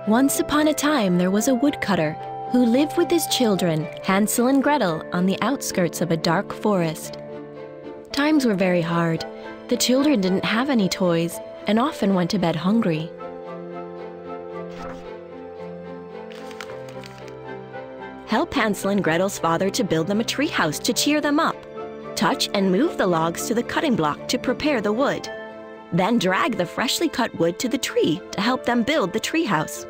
Once upon a time, there was a woodcutter who lived with his children, Hansel and Gretel, on the outskirts of a dark forest. Times were very hard. The children didn't have any toys and often went to bed hungry. Help Hansel and Gretel's father to build them a treehouse to cheer them up. Touch and move the logs to the cutting block to prepare the wood. Then drag the freshly cut wood to the tree to help them build the treehouse.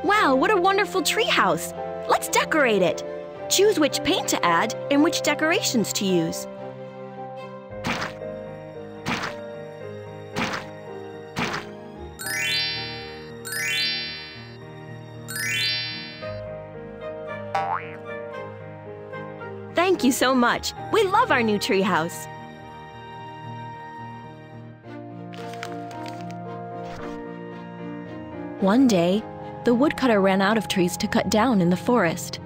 Wow, what a wonderful treehouse! Let's decorate it! Choose which paint to add and which decorations to use. Thank you so much! We love our new treehouse! One day, the woodcutter ran out of trees to cut down in the forest.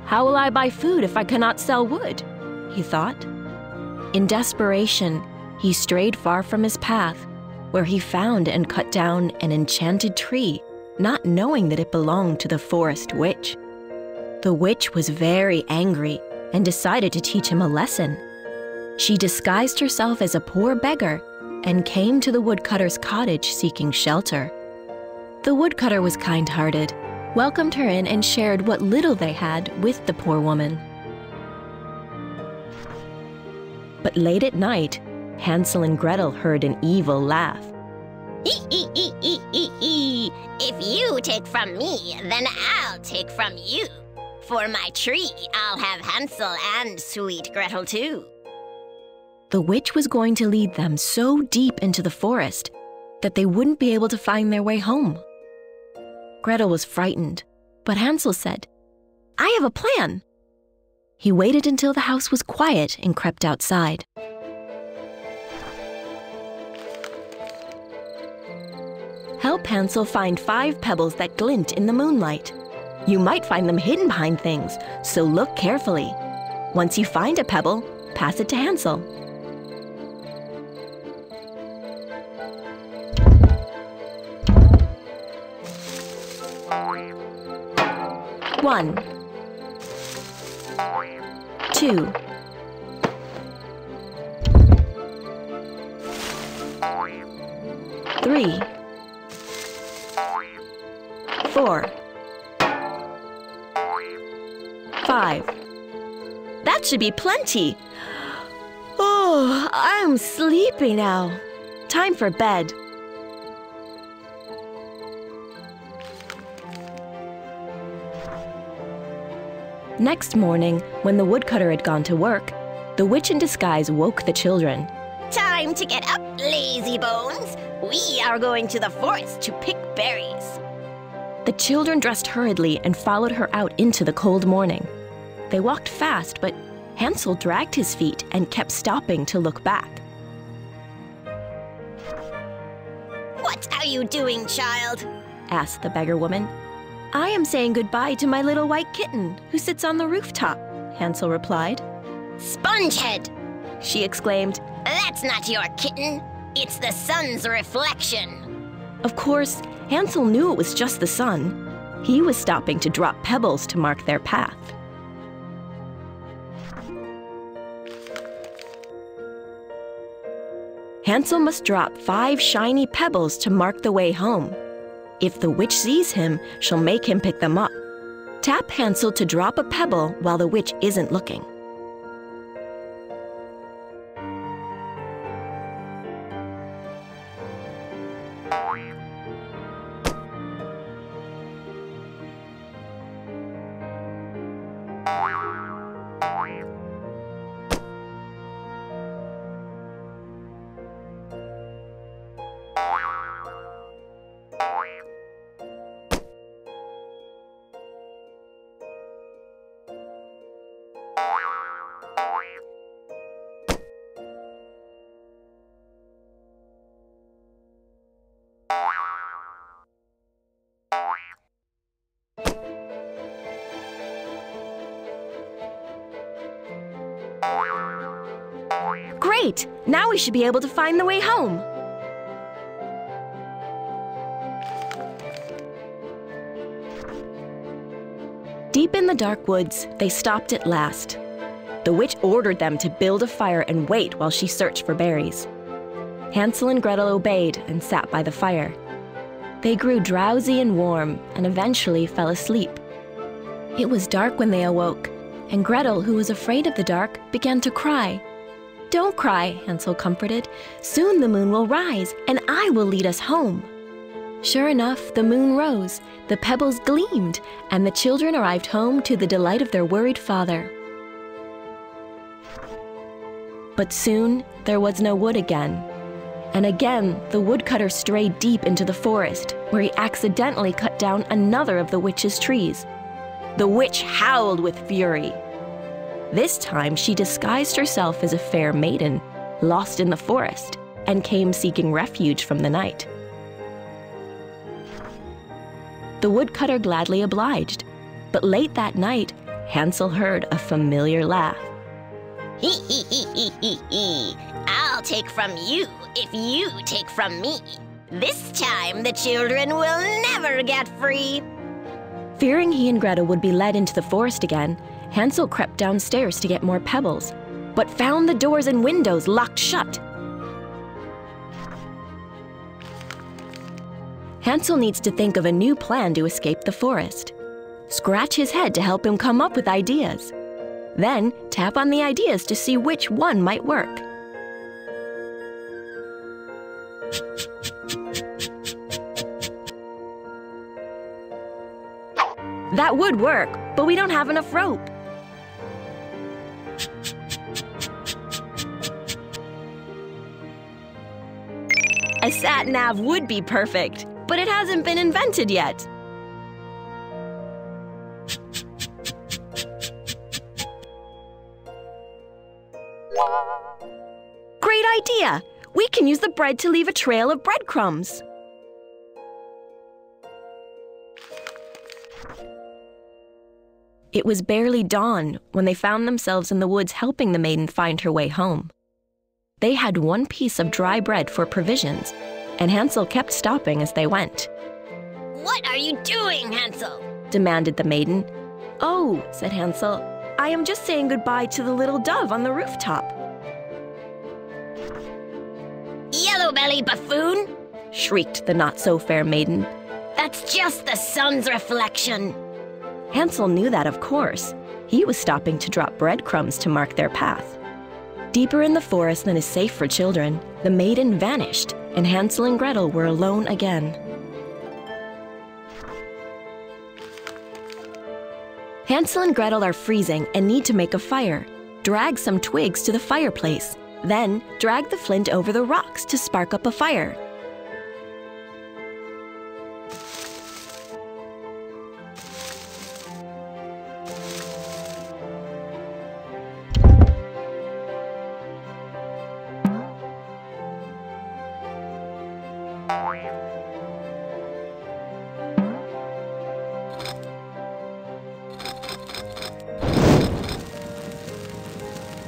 How will I buy food if I cannot sell wood? He thought. In desperation, he strayed far from his path, where he found and cut down an enchanted tree, not knowing that it belonged to the forest witch. The witch was very angry and decided to teach him a lesson. She disguised herself as a poor beggar and came to the woodcutter's cottage seeking shelter. The woodcutter was kind-hearted, welcomed her in and shared what little they had with the poor woman. But late at night, Hansel and Gretel heard an evil laugh. If you take from me, then I'll take from you. For my tree, I'll have Hansel and sweet Gretel too. The witch was going to lead them so deep into the forest that they wouldn't be able to find their way home. Gretel was frightened, but Hansel said, "I have a plan." He waited until the house was quiet and crept outside. Help Hansel find 5 pebbles that glint in the moonlight. You might find them hidden behind things, so look carefully. Once you find a pebble, pass it to Hansel. One, 2, 3, 4, 5. That should be plenty. Oh, I'm sleepy now. Time for bed. Next morning, when the woodcutter had gone to work, the witch in disguise woke the children. Time to get up, lazy bones. We are going to the forest to pick berries. The children dressed hurriedly and followed her out into the cold morning. They walked fast, but Hansel dragged his feet and kept stopping to look back. What are you doing, child? Asked the beggar woman. I am saying goodbye to my little white kitten who sits on the rooftop, Hansel replied. Spongehead! She exclaimed. That's not your kitten. It's the sun's reflection. Of course, Hansel knew it was just the sun. He was stopping to drop pebbles to mark their path. Hansel must drop 5 shiny pebbles to mark the way home. If the witch sees him, she'll make him pick them up. Tap Hansel to drop a pebble while the witch isn't looking. Great! Now we should be able to find the way home. Deep in the dark woods, they stopped at last. The witch ordered them to build a fire and wait while she searched for berries. Hansel and Gretel obeyed and sat by the fire. They grew drowsy and warm and eventually fell asleep. It was dark when they awoke, and Gretel, who was afraid of the dark, began to cry. "Don't cry," Hansel comforted. "Soon the moon will rise, and I will lead us home." Sure enough, the moon rose, the pebbles gleamed, and the children arrived home to the delight of their worried father. But soon, there was no wood again. And again, the woodcutter strayed deep into the forest, where he accidentally cut down another of the witch's trees. The witch howled with fury. This time, she disguised herself as a fair maiden, lost in the forest, and came seeking refuge from the night. The woodcutter gladly obliged, but late that night, Hansel heard a familiar laugh. Hee hee hee hee hee hee. I'll take from you if you take from me. This time the children will never get free. Fearing he and Gretel would be led into the forest again, Hansel crept downstairs to get more pebbles, but found the doors and windows locked shut. Hansel needs to think of a new plan to escape the forest. Scratch his head to help him come up with ideas. Then tap on the ideas to see which one might work. That would work, but we don't have enough rope. A sat-nav would be perfect, but it hasn't been invented yet. Great idea! We can use the bread to leave a trail of breadcrumbs. It was barely dawn when they found themselves in the woods helping the maiden find her way home. They had one piece of dry bread for provisions, and Hansel kept stopping as they went. What are you doing, Hansel? Demanded the maiden. "Oh," said Hansel, "I am just saying goodbye to the little dove on the rooftop." Yellow-belly buffoon! Shrieked the not-so-fair maiden. That's just the sun's reflection. Hansel knew that, of course. He was stopping to drop breadcrumbs to mark their path. Deeper in the forest than is safe for children, the maiden vanished, and Hansel and Gretel were alone again. Hansel and Gretel are freezing and need to make a fire. Drag some twigs to the fireplace. Then, drag the flint over the rocks to spark up a fire.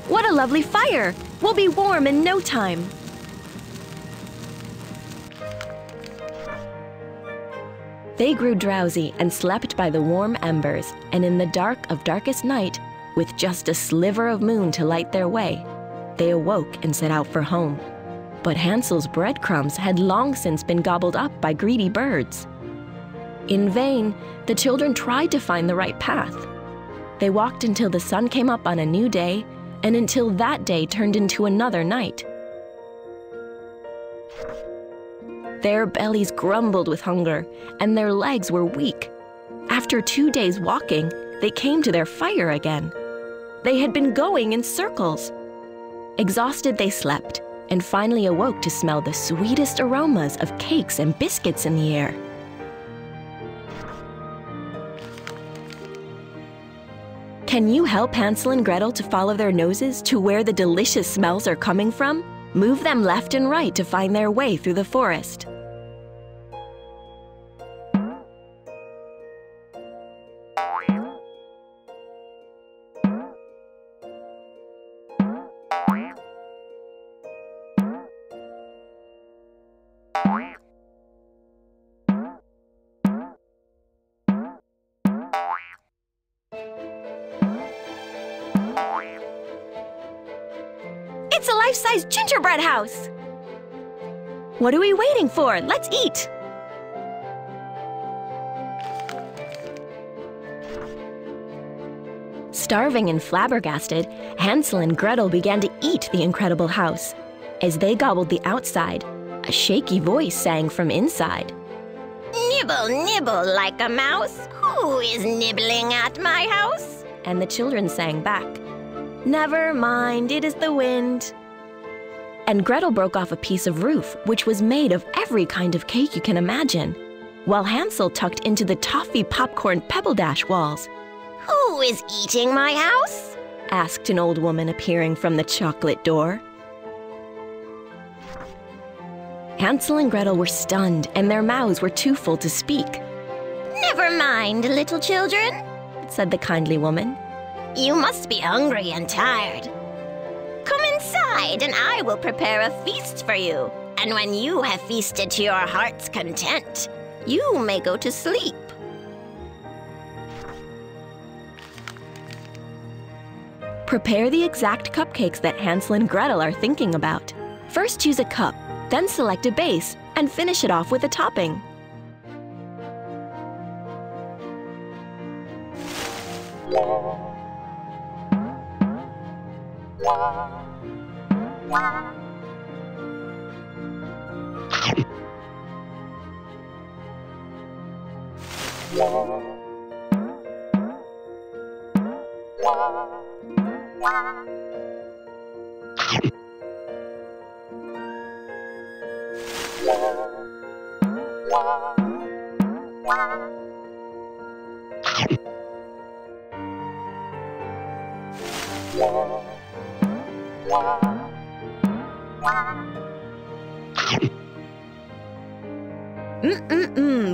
What a lovely fire! We'll be warm in no time. They grew drowsy and slept by the warm embers, and in the dark of darkest night, with just a sliver of moon to light their way, they awoke and set out for home. But Hansel's breadcrumbs had long since been gobbled up by greedy birds. In vain, the children tried to find the right path. They walked until the sun came up on a new day, and until that day turned into another night. Their bellies grumbled with hunger, and their legs were weak. After 2 days walking, they came to their fire again. They had been going in circles. Exhausted, they slept, and finally awoke to smell the sweetest aromas of cakes and biscuits in the air. Can you help Hansel and Gretel to follow their noses to where the delicious smells are coming from? Move them left and right to find their way through the forest. It's a life-size gingerbread house! What are we waiting for? Let's eat! Starving and flabbergasted, Hansel and Gretel began to eat the incredible house. As they gobbled the outside, a shaky voice sang from inside. Nibble, nibble like a mouse. Who is nibbling at my house? And the children sang back, "Never mind, it is the wind." And Gretel broke off a piece of roof, which was made of every kind of cake you can imagine, while Hansel tucked into the toffee popcorn pebble dash walls. Who is eating my house? Asked an old woman appearing from the chocolate door. Hansel and Gretel were stunned, and their mouths were too full to speak. Never mind, little children, said the kindly woman. You must be hungry and tired. Come inside, and I will prepare a feast for you. And when you have feasted to your heart's content, you may go to sleep. Prepare the exact cupcakes that Hansel and Gretel are thinking about. First choose a cup, then select a base, and finish it off with a topping.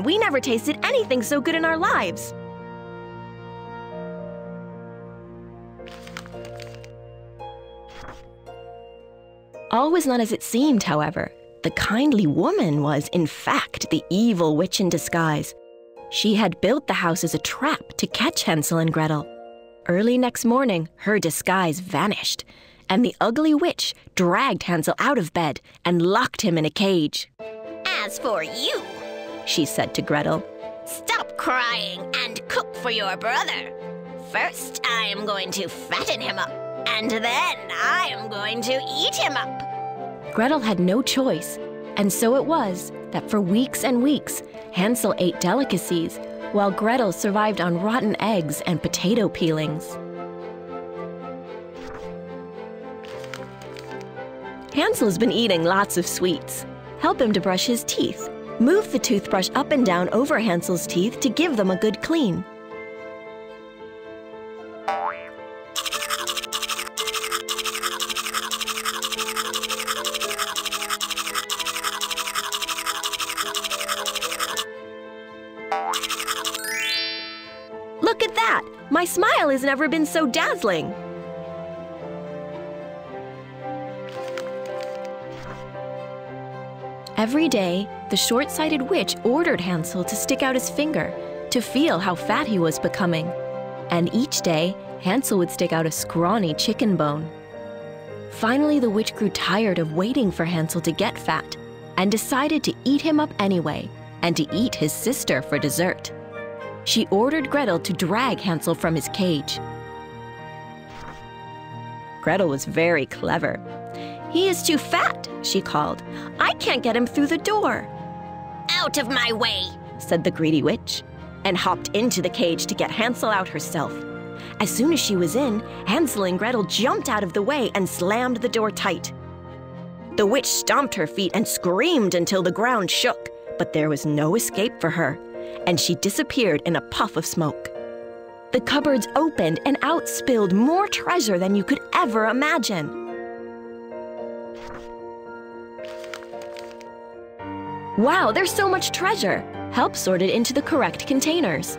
We never tasted anything so good in our lives. All was not as it seemed, however. The kindly woman was, in fact, the evil witch in disguise. She had built the house as a trap to catch Hansel and Gretel. Early next morning, her disguise vanished, and the ugly witch dragged Hansel out of bed and locked him in a cage. As for you, she said to Gretel, stop crying and cook for your brother. First, I am going to fatten him up, and then I am going to eat him up. Gretel had no choice, and so it was that for weeks and weeks, Hansel ate delicacies, while Gretel survived on rotten eggs and potato peelings. Hansel's been eating lots of sweets. Help him to brush his teeth. Move the toothbrush up and down over Hansel's teeth to give them a good clean. Look at that! My smile has never been so dazzling! Every day, the short-sighted witch ordered Hansel to stick out his finger to feel how fat he was becoming. And each day, Hansel would stick out a scrawny chicken bone. Finally, the witch grew tired of waiting for Hansel to get fat and decided to eat him up anyway and to eat his sister for dessert. She ordered Gretel to drag Hansel from his cage. Gretel was very clever. "He is too fat," she called. "I can't get him through the door." "Out of my way," said the greedy witch. and hopped into the cage to get Hansel out herself. As soon as she was in, Hansel and Gretel jumped out of the way and slammed the door tight. The witch stomped her feet and screamed until the ground shook, but there was no escape for her, and she disappeared in a puff of smoke. The cupboards opened and out spilled more treasure than you could ever imagine. Wow, there's so much treasure! Help sort it into the correct containers.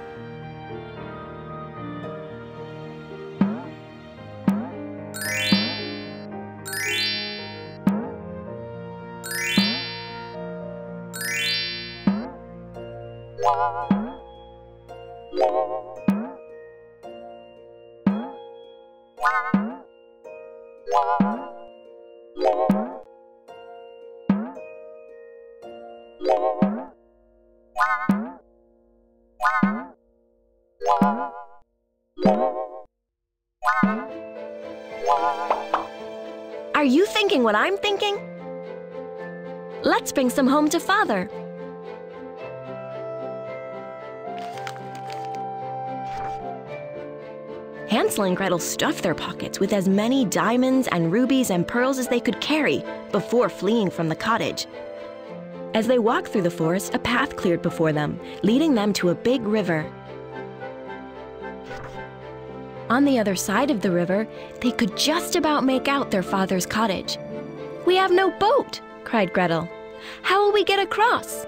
Are you thinking what I'm thinking? Let's bring some home to Father. Hansel and Gretel stuffed their pockets with as many diamonds and rubies and pearls as they could carry before fleeing from the cottage. As they walked through the forest, a path cleared before them, leading them to a big river. On the other side of the river, they could just about make out their father's cottage. "We have no boat!" cried Gretel. "How will we get across?"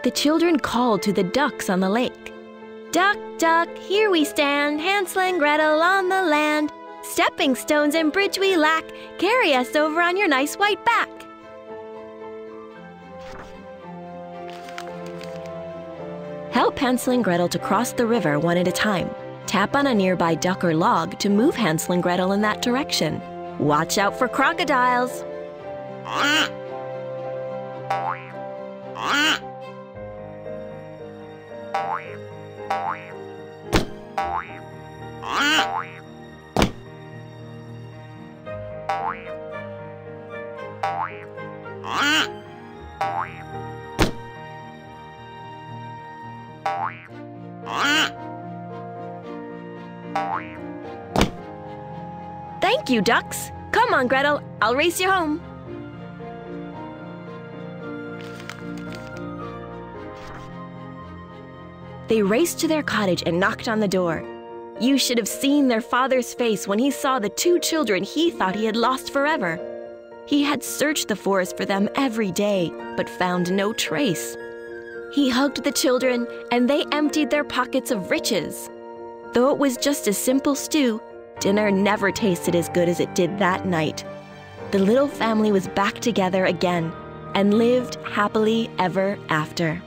The children called to the ducks on the lake. "Duck, duck, here we stand, Hansel and Gretel on the land. Stepping stones and bridge we lack, carry us over on your nice white back." Help Hansel and Gretel to cross the river one at a time. Tap on a nearby duck or log to move Hansel and Gretel in that direction. Watch out for crocodiles. Thank you, ducks. Come on, Gretel, I'll race you home. They raced to their cottage and knocked on the door. You should have seen their father's face when he saw the two children he thought he had lost forever. He had searched the forest for them every day, but found no trace. He hugged the children, and they emptied their pockets of riches. Though it was just a simple stew, dinner never tasted as good as it did that night. The little family was back together again and lived happily ever after.